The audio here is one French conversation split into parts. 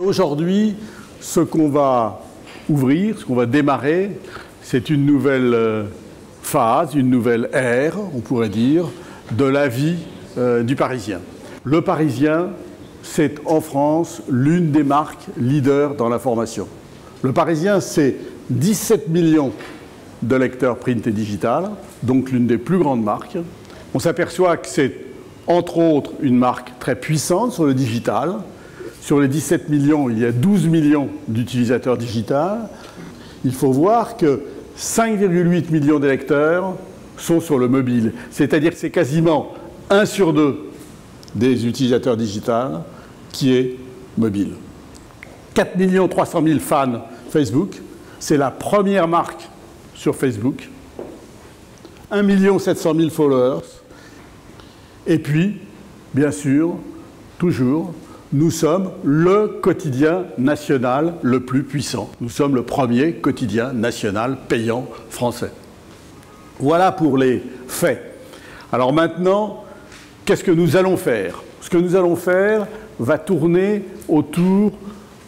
Aujourd'hui, ce qu'on va ouvrir, ce qu'on va démarrer, c'est une nouvelle phase, une nouvelle ère, on pourrait dire, de la vie du Parisien. Le Parisien, c'est en France l'une des marques leaders dans l'information. Le Parisien, c'est 17 millions de lecteurs print et digital, donc l'une des plus grandes marques. On s'aperçoit que c'est, entre autres, une marque très puissante sur le digital. Sur les 17 millions, il y a 12 millions d'utilisateurs digitaux. Il faut voir que 5,8 millions d'électeurs sont sur le mobile. C'est-à-dire que c'est quasiment 1 sur 2 des utilisateurs digitaux qui est mobile. 4 300 000 fans Facebook. C'est la première marque sur Facebook. 1 700 000 followers. Et puis, bien sûr, toujours, nous sommes le quotidien national le plus puissant. Nous sommes le premier quotidien national payant français. Voilà pour les faits. Alors maintenant, qu'est-ce que nous allons faire? Ce que nous allons faire va tourner autour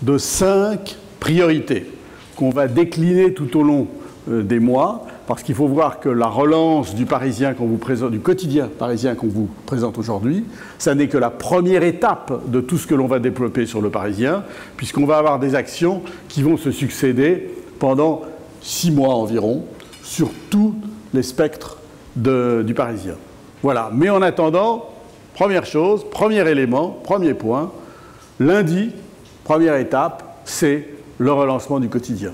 de 5 priorités qu'on va décliner tout au long des mois, parce qu'il faut voir que la relance du Parisien qu'on vous présente, du quotidien parisien qu'on vous présente aujourd'hui, ça n'est que la première étape de tout ce que l'on va développer sur le Parisien, puisqu'on va avoir des actions qui vont se succéder pendant 6 mois environ, sur tous les spectres du Parisien. Voilà. Mais en attendant, première chose, premier élément, premier point, lundi, première étape, c'est le relancement du quotidien.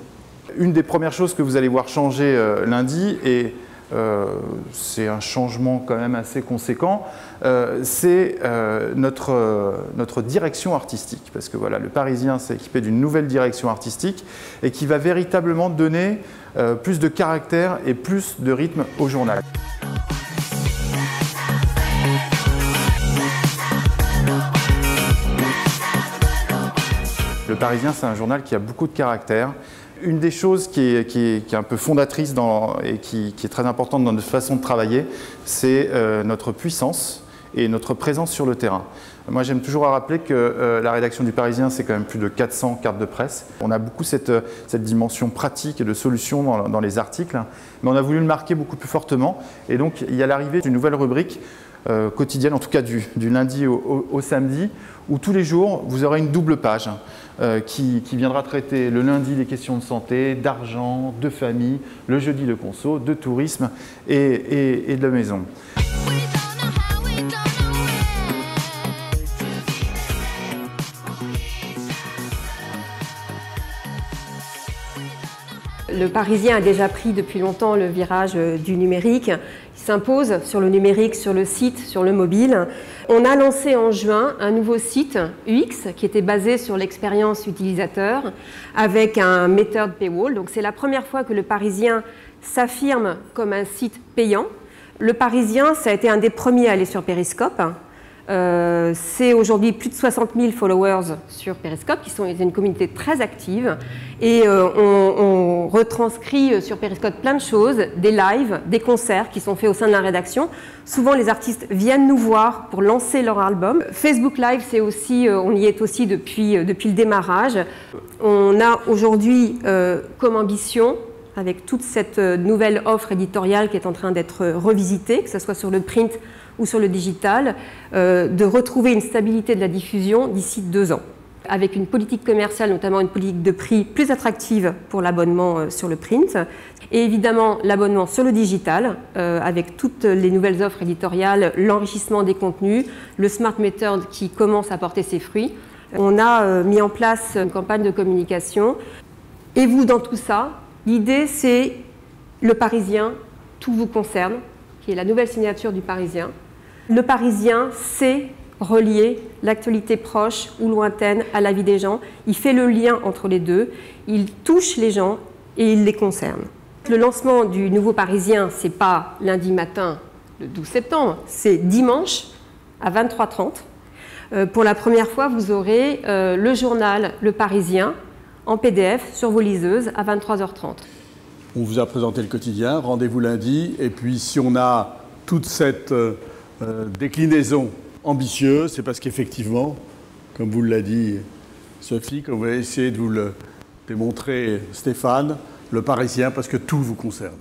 Une des premières choses que vous allez voir changer lundi, et c'est un changement quand même assez conséquent, c'est notre direction artistique. Parce que voilà, le Parisien s'est équipé d'une nouvelle direction artistique et qui va véritablement donner plus de caractère et plus de rythme au journal. Le Parisien, c'est un journal qui a beaucoup de caractère. Une des choses qui est un peu fondatrice et qui est très importante dans notre façon de travailler, c'est notre puissance et notre présence sur le terrain. Moi, j'aime toujours rappeler que la rédaction du Parisien, c'est quand même plus de 400 cartes de presse. On a beaucoup cette dimension pratique et de solution dans les articles, mais on a voulu le marquer beaucoup plus fortement. Et donc, il y a l'arrivée d'une nouvelle rubrique quotidienne, en tout cas du lundi au samedi, où tous les jours, vous aurez une double page qui viendra traiter le lundi les questions de santé, d'argent, de famille, le jeudi de conso, de tourisme et de la maison. Le Parisien a déjà pris depuis longtemps le virage du numérique. Il s'impose sur le numérique, sur le site, sur le mobile. On a lancé en juin un nouveau site UX qui était basé sur l'expérience utilisateur avec un Method Paywall. Donc c'est la première fois que le Parisien s'affirme comme un site payant. Le Parisien, ça a été un des premiers à aller sur Periscope. C'est aujourd'hui plus de 60 000 followers sur Periscope, qui sont une communauté très active. Et on retranscrit sur Periscope plein de choses, des lives, des concerts qui sont faits au sein de la rédaction. Souvent, les artistes viennent nous voir pour lancer leur album. Facebook Live, c'est aussi, on y est aussi depuis le démarrage. On a aujourd'hui comme ambition, avec toute cette nouvelle offre éditoriale qui est en train d'être revisitée, que ce soit sur le print ou sur le digital, de retrouver une stabilité de la diffusion d'ici 2 ans. Avec une politique commerciale, notamment une politique de prix plus attractive pour l'abonnement sur le print, et évidemment l'abonnement sur le digital, avec toutes les nouvelles offres éditoriales, l'enrichissement des contenus, le Smart Method qui commence à porter ses fruits. On a mis en place une campagne de communication. Et vous, dans tout ça, l'idée c'est le Parisien, tout vous concerne, qui est la nouvelle signature du Parisien. Le Parisien sait relier l'actualité proche ou lointaine à la vie des gens. Il fait le lien entre les deux, il touche les gens et il les concerne. Le lancement du nouveau Parisien, ce n'est pas lundi matin, le 12 septembre, c'est dimanche à 23h30. Pour la première fois, vous aurez le journal Le Parisien en PDF sur vos liseuses à 23h30. On vous a présenté le quotidien, rendez-vous lundi, et puis si on a toute cette déclinaison ambitieuse, c'est parce qu'effectivement, comme vous l'a dit Sophie, comme vous avez essayé de vous le démontrer, Stéphane, le Parisien, parce que tout vous concerne.